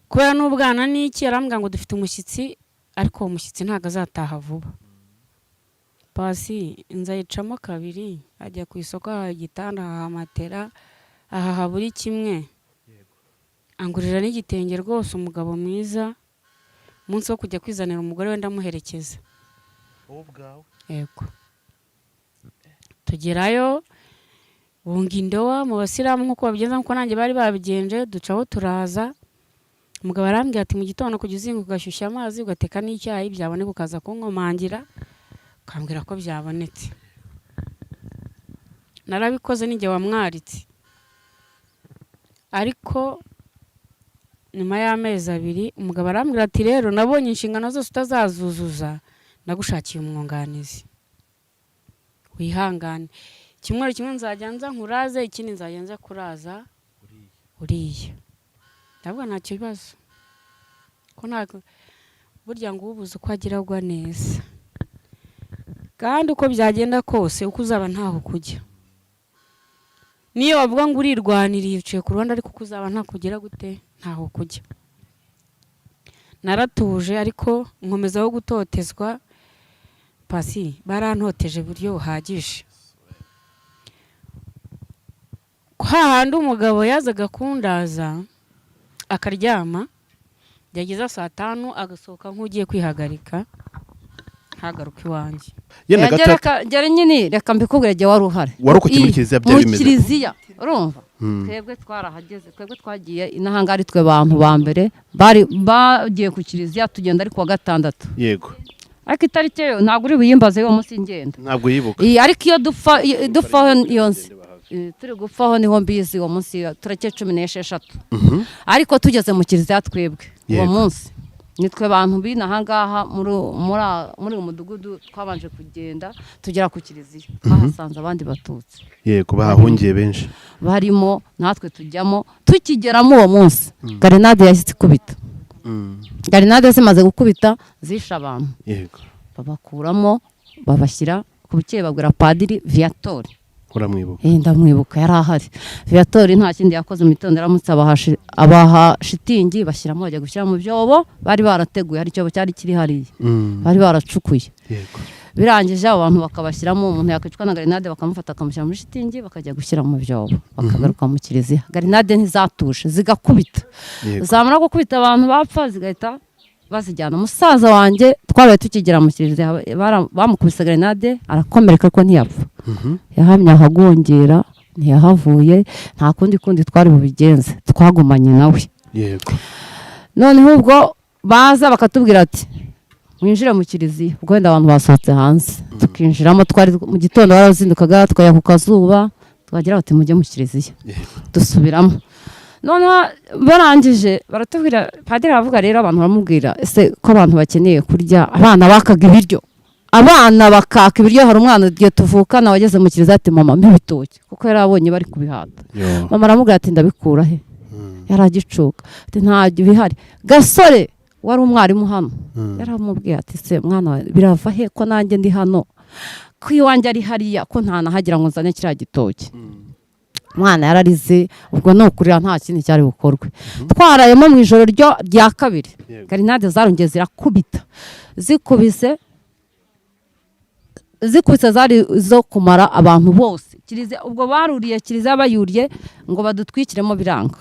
Kubera n'ubwana n'iki yarambwira ngo dufite umushyitsi ariko uwo mushyitsi ntago azataha vuba. Pasi nzayicamo 2 ajya ku isoko igitanda hamatera aha buri kimwe. Angurira n'igitenge rwose umugabo mwiza. Munsi wo kujya kwizanira umugore wenda muherekeza. Yego. Tugerayo bunga indowa mu basiramu nkuko babigenza nkuko nanjye bari babigenje ducaho turaza. Umugabo arambwira ati mu gitondo kugizinga ugashyushya amazi ugateka n'icyayi byaboneka ukaza kunkomangira ukambwira ko byabonetse. Narabikoze ninjye wamwaritse. Ariko nyuma y'amezi 2 umugabo arambwira ati rero nabonye inshingano zose utazazuzuza nagushakiye umwunganizi. Wihangane. Kimwe nzajya nza nkuraze ikindi nzajya nza kuraza uriya. Ndabwo nta kibazo. Ko ntago burya ngo ubuze uko agiragwa neza. Kandi uko byagenda kose uko uzaba ntaho kujya. Niyo bavuga ngo urirwaniriye uciye ku Rwanda ariko kuzaba nta kugira gute ntaho kujya. Naratuje ariko nkomezaho gutotezwa. Pasi barantoteje buryo buhagije. Hahandi umugabo yazaga kundaza akaryama yageza 5 agasohoka nk'ugiye kwihagarika hagaruka iwanjye. Yagera nyine reka mbikubwire je wari uhari. Warokoke muri kiliziya byari bimeze. Muri kiliziya urumva? Twebwe twarahageze twebwe twagiye inahanga ari twe bantu ba mbere bari bagiye ku kiliziya tugenda ari kuwa 6. Yego. Ariko itariki yo ntabwo uri buyimbaze yo munsi ngenda. Ntabwo yibuka. Ariko iyo dufa yonse turi gupfaho niho mbizi uwo munsi turake 16. Ariko tugeze mu kiliziya twebwe uwo munsi nitwe bantu bina ahangaha muri uyu mudugudu twabanje kugenda tugera ku kiliziya twahasanze abandi batutsi yego bahahungiye benshi barimo natwe tujyamo tukigeramo uwo munsi garenade yahise ikubita garenade zimaze gukubita zishe abantu yego babakuramo babashyira ku bukeye babwira padiri Viatori uramwibuka ndamwibuka yari ahari Viatori nta kindi yakoze mu gitondo aramutse abaha shitingi bashyiramo bajya gushyira mu byobo bari barateguye hari icyobo cyari kiri hariya bari baracukuye birangije abantu bakabashyiramo umuntu yakicwa na garenade bakamufata bakamushyira muri shitingi bakajya gushyira mu byobo bakagaruka mu kiliziya garenade ntizatuje zigakubita zamara gukubita abantu bapfa zigahita bazijyana umusaza wanjye twabaye tukigera mu kiliziya bamukubise garenade arakomereka ko ntiyapfa yahamye ahagongera ntiyahavuye nta kundi twari bubigenze twagumanye nawe yego noneho ubwo baza bakatubwira ati mwinjire mu kiliziya ubwo wenda abantu basohotse hanze tukinjiramo twari mu gitondo barazindukaga tukajya ku kazuba tukagira bati mujye mu kiliziya dusubiramo noneho barangije baratubwira padiri aravuga rero abantu baramubwira ese ko abantu bakeneye kurya abana bakaga ibiryo abana bakaka ibiryo hari umwana igihe tuvukana wageze mu kiliziya ati mama mpibitoke kuko yari abonye bari kubihata mama aramubwira ati ndabikura he yari agicuka ati ntabyo bihari gasore wari umwarimu hano yaramubwiye ati se mwana birava he ko nanjye ndi hano ko iwanjye ari hariya ko ntanahagira ngo nzane kiriya gitoki umwana yararize ubwo ni ukurira nta kindi cyari bukorwe twarayemo mu ijoro rya kabiri garenade zarongeye zirakubita zikubise zari zo kumara abantu bose kiliziya ubwo baruriye kiliziya bayuriye ngo badutwikiremo biranga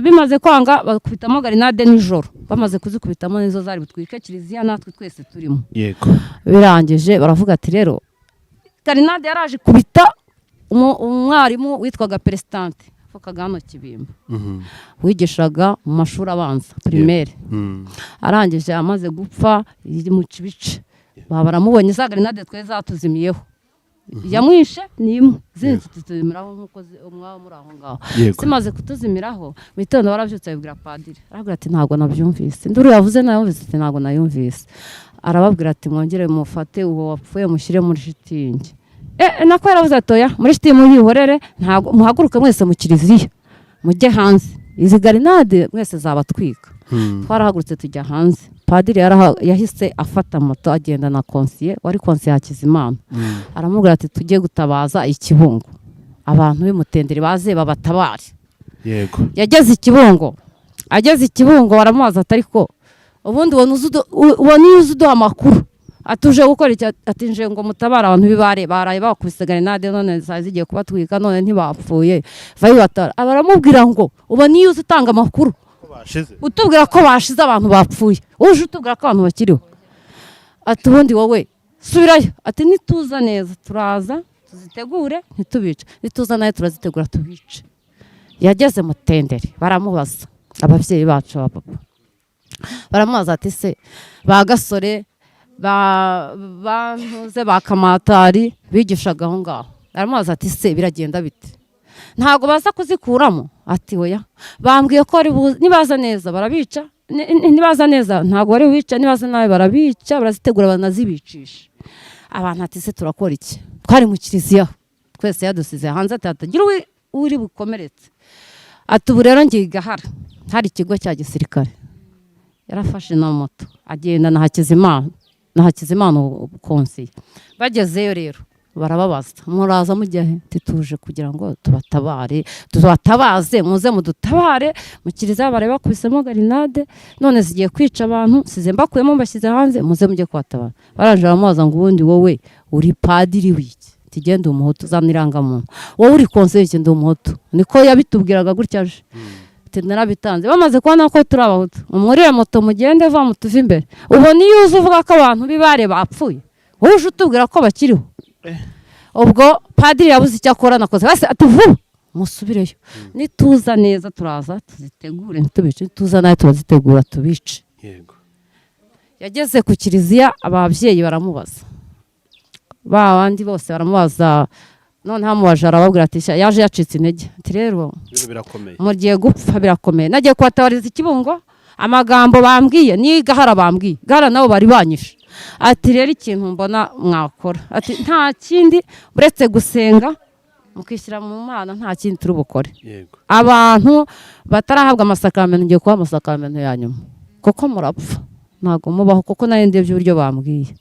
bimaze kwanga bakubitamo garenade nijoro bamaze kuzikubitamo nizo zari butwike kiliziya natwe twese turimo yego birangije baravuga ati rero garenade yaraje kubita umwarimu witwaga Peresitante avukaga hano Kibimba wigishaga mu mashuri abanza primaire arangije amaze gupfa mu kibice baramubonye za garenade twe zatuzimiyeho yamwishe ni imwe zindi tuzimiraho nk'uko umwaba muri aho ngaho zimaze kutuzimiraho mu gitondo barabyutse babwira padiri arabwira ati ntabwo nabyumvise induru yavuze nayumvise ati ntabwo nayumvise arababwira ati mwongere mufate uwo wapfuye mushyire muri shitingi nako yaravuze atoya muri shitingi muhihorere ntabwo muhaguruke mwese mu kiliziya mujye hanze izi garenade mwese zabatwika twarahagurutse tujya hanze padiri yahise afata moto agenda na konsiye wari konsiye Hakizimana aramubwira ati tujye gutabaza ikibungo abantu b'imutenderi baze babatabare yego yageze ikibungo baramubaza ati ariko ubundi ubona iyo uzi uduha amakuru atuje gukora icyo atinje ngo mutabara abantu bibare baraye bakubise garenade none zigiye kubatwika none ntibapfuye vayibatara abaramubwira ngo ubona iyo uzi utanga amakuru utubwira ko bashize abantu bapfuye uje utubwira ko abantu bakiriho ati ubundi wowe subirayo ati nituza neza turaza tuzitegure ntitubice nituza nayo turazitegura tubice yageze mutenderi baramubaza ababyeyi bacu ba papa baramubaza ati se ba gasore bantuze ba kamatari bigishaga aho ngaho baramubaza ati se biragenda bite ntabwo baza kuzikuramo ati oya bambwiye ko nibaza neza barabica nibaza neza ntabwo bari bica nibaza nawe barabica barazitegura banazibicisha abantu ati se turakora iki twari mu kiliziya twese yadusize hanze atagira uri bukomeretse ati ubu rero ngiye igahara hari ikigo cya gisirikare yarafashe na moto agenda na Hakizimana konsiye bagezeyo rero barababaza muraza mujyahe tituje kugira ngo tubatabaze muze mudutabare mu kiliziya bare bakubisemo garenade none zigiye kwica abantu size mbakuyemo mbashyize hanze muze mujye kubatabara baranje baramubaza ngo ubundi wowe uri padiri wiki tigende umuhutu zanirangamuntu wowe uri konsiye ndi umuhutu niko yabitubwiraga gutya aje narabitanze bamaze kubona ko turi abahutu umurire moto mugende va mutuve imbere ubu niyo uzi uvuga ko abantu bibare bapfuye wowe uje utubwira ko bakiriho ubwo padiri yabuze icyo akora nakoze base ati vuba musubireyo nituza neza turaza tuzitegure ntitubice nituza nayo turazitegura tubice yageze ku kiliziya ababyeyi baramubaza bandi bose baramubaza none hamubaje arababwira ati yaje yacitse intege ati rero mugiye gupfa birakomeye nagiye kubatabariza ikibungo amagambo bambwiye ni Gahara bambwiye, Gahara nabo bari banyishe. Ati rero ikintu mbona mwakora, ati nta kindi uretse gusenga mukishyira mu Mana, nta kindi turi bukore. Yego. Abantu batarahabwa amasakamento ngiye kuba amasakamento ya nyuma, kuko murapfa ntago mubaho, kuko nari ndebye uburyo bambwiye.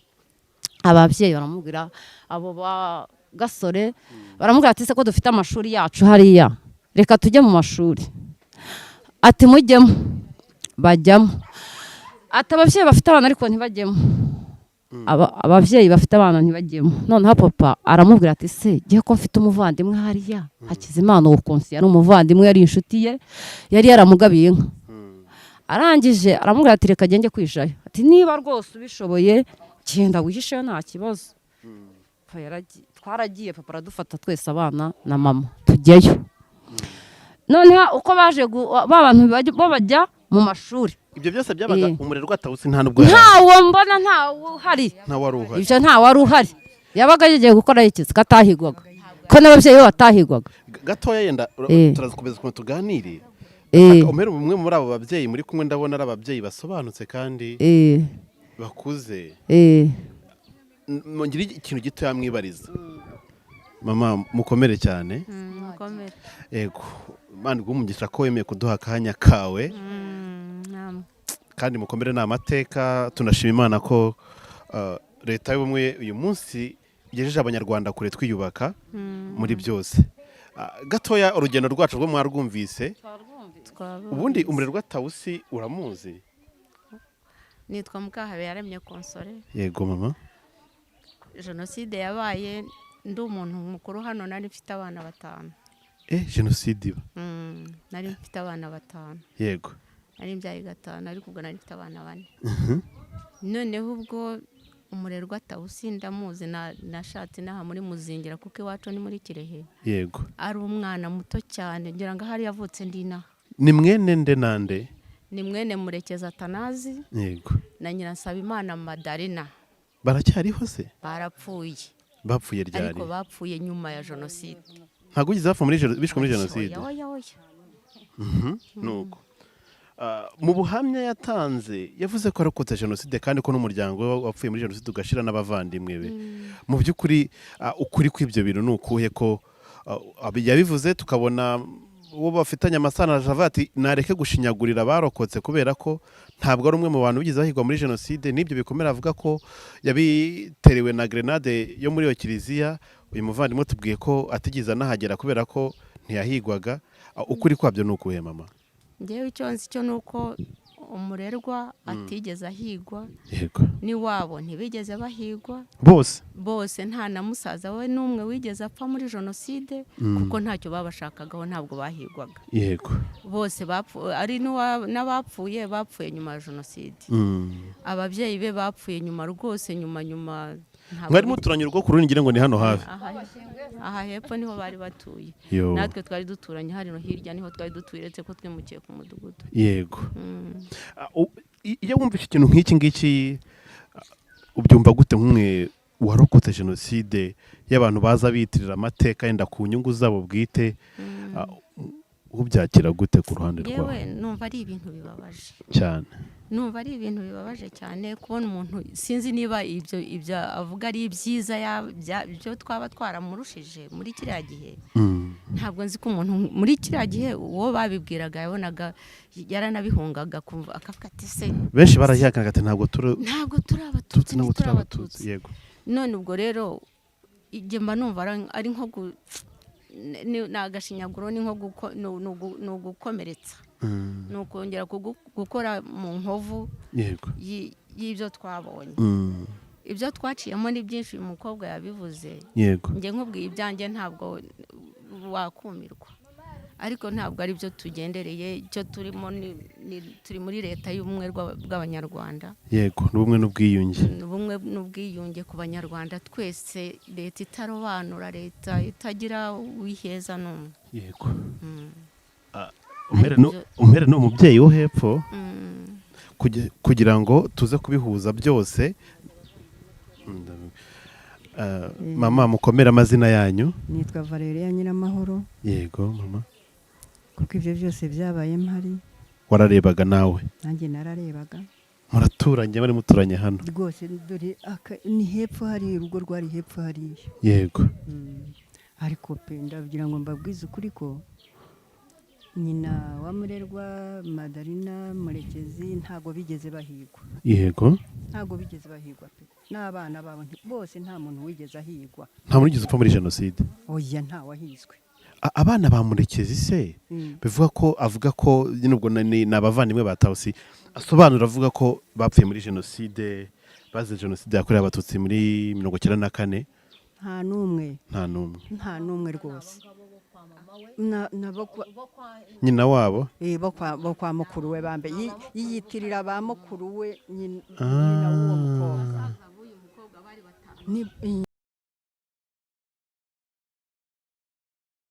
Ababyeyi baramubwira, abo ba Gasore baramubwira ati se ko dufite amashuri yacu hariya, reka tujye mu mashuri. Ati mujyemo, bajyamo. Ati ababyeyi bafite abana ariko ntibajyemo. Ababyeyi bafite abana ntibajyemo. Noneho papa aramubwira ati se giye ko mfite umuvandimwe hariya, Hakizimana uwo konsi yari umuvandimwe, yari inshuti ye, yari yaramugabiye inka. Arangije aramubwira ati reka genge kwishayo. Ati niba rwose ubishoboye genda wihisheyo nta kibazo. Twaragiye, papa aradufata twese abana na mama tujyayo. Noneho uko baje babantu bajya mu mashuri, ibyo byose byabaga umurerwa Tawusi nta nubwo ntawo mbona, ntawo uhari, ibyo ntawo wari uhari. Yabaga yagiye gukora iki katahigwaga, ko n'ababyeyi be batahigwaga. Gatoya yenda turazakomeza ukuntu tuganire. Umere umwe muri abo babyeyi muri kumwe, ndabona ari ababyeyi basobanutse kandi bakuze. Mungire ikintu gito yamwibariza. Mama mukomere cyane. Mukomere. Yego. Imana igumugisha ko wemeye kuduha akanya kawe. Kandi mukomere ni amateka. Tunashima Imana ko leta y'ubumwe uyu munsi igejeje abanyarwanda kure twiyubaka muri byose. Gatoya urugendo rwacu rwo mwarwumvise. Ubundi umurerwa Tawusi uramuzi? Nitwa Mukahabiyaremye Console. Yego mama. Jenoside yabaye ndi umuntu mukuru hano, nari mfite abana 5. Jenoside iba? Nari mfite abana 5. Yego. Nari mbyaye 5 ariko ubwo nari mfite abana 4. Noneho ubwo umurerwa Tawusi ndamuzi, nashatse naha muri Muzingira kuko iwacu ni muri Kirehe. Yego. Ari umwana muto cyane, ngira ngo hari yavutse ndina. Ni mwene nde nande? Ni mwene Murekeza Atanazi. Yego. Na Nyiransabimana Madarina. Baracyariho se? Barapfuye. Bapfuye ryari? Ariko bapfuye nyuma ya Jenoside. Ntago ugize bapfa bishwe muri Jenoside? Oya. Nuko. Mu buhamya yatanze yavuze ko arokotse Jenoside kandi ko n'umuryango we wapfuye muri Jenoside ugashira n'abavandimwe be. Mu by'ukuri ukuri kw'ibyo bintu nukuhe ko yabivuze tukabona uwo bafitanye amasano avuga ati nareke gushinyagurira abarokotse kubera ko ntabwo ari umwe mu bantu bigize bahigwa muri Jenoside, n'ibyo bikomera avuga ko yabiterewe na grenade yo muri iyo kiliziya. Uyu muvandimwe tubwiye ko atigeze anahagera kubera ko ntiyahigwaga. Ukuri kwabyo nukuhe mama? Ngewe icyo nzi cyo nuko umurerwa atigeze ahigwa. Yego. Ni wabo ntibigeze bahigwa bose nta na musaza we n'umwe wigeze apfa muri Jenoside kuko ntacyo babashakagaho, ntabwo bahigwaga. Yego. Bose ari n'abapfuye bapfuye nyuma ya Jenoside. Ababyeyi be bapfuye nyuma rwose, nyuma mwari muturanye urwo kurundi ngira ngo ni hano hafi. Aha hepfo niho bari batuye. Natwe twari duturanye hano hirya niho twari dutuye, uretse ko twimukiye ku mudugudu. Yego. Iyo wumvise ikintu nk'iki ngiki ubyumva gute nk'umwe warokotse Jenoside y'abantu baza bitirira amateka yenda ku nyungu zabo bwite, ubyakira gute ku ruhande rwawe? Yewe numva ari ibintu bibabaje cyane. Numva ari ibintu bibabaje cyane kubona umuntu, sinzi niba ibyo avuga ari byiza byo twaba twaramurushije muri kiriya gihe. Ntabwo nzi ko umuntu muri kiriya gihe uwo babibwiraga yabonaga yaranabihungaga kumva akavuga ati se benshi barahiyakanaga ati ntabwo turi abatutsi. Yego. None ubwo rero igema numva ari nko nagashinyaguro, ni nko gukomeretsa. Ni ukongera gukora mu nkovu y'ibyo twabonye. Ibyo twaciyemo ni byinshi, uyu mukobwa yabivuze. Yego. Njye nkubwiye ibyanjye ntabwo wakumirwa, ariko ntabwo ari byo tugendereye. Icyo turimo turi muri leta y'ubumwe bw'abanyarwanda. Yego, n'ubumwe n'ubwiyunge. Ubumwe n'ubwiyunge ku banyarwanda twese, leta itarobanura, leta itagira wiheza n'umwe. Yego. Umere no umubyeyi wo hepfo kugira ngo tuze kubihuza byose. Mama mukomere amazina yanyu? Nitwa Valeria Nyiramahoro. Yego mama. Kuko ibyo byose byabaye mpari. wararebaga nawe? nanjye nararebaga. Muraturanye, bari muturanye hano? Rwose dore ni hepfo hari urugo rwari hepfo hariya. Yego. Ariko pe ndavugira ngo mbabwize ukuri ko nyina wa Murerwa Madarina Murekezi ntago bigeze bahigwa. Yego. Ntago bigeze bahigwa pe. N'abana babo bose nta muntu wigeze ahigwa. Nta muntu wigeze upfa muri jenoside? Oya, nta wahizwe. Abana ba Murekezi se bivuga ko avuga ko nubwo ni abavandimwe ba Tausi, asobanura avuga ko bapfuye muri jenoside, bazize jenoside yakorewe abatutsi muri 1994. Nta numwe. Nta numwe. Nta numwe rwose. Nyina wabo bo kwa mukuru we bambe yiyitirira ba mukuru we nyina w'uwo mukobwa.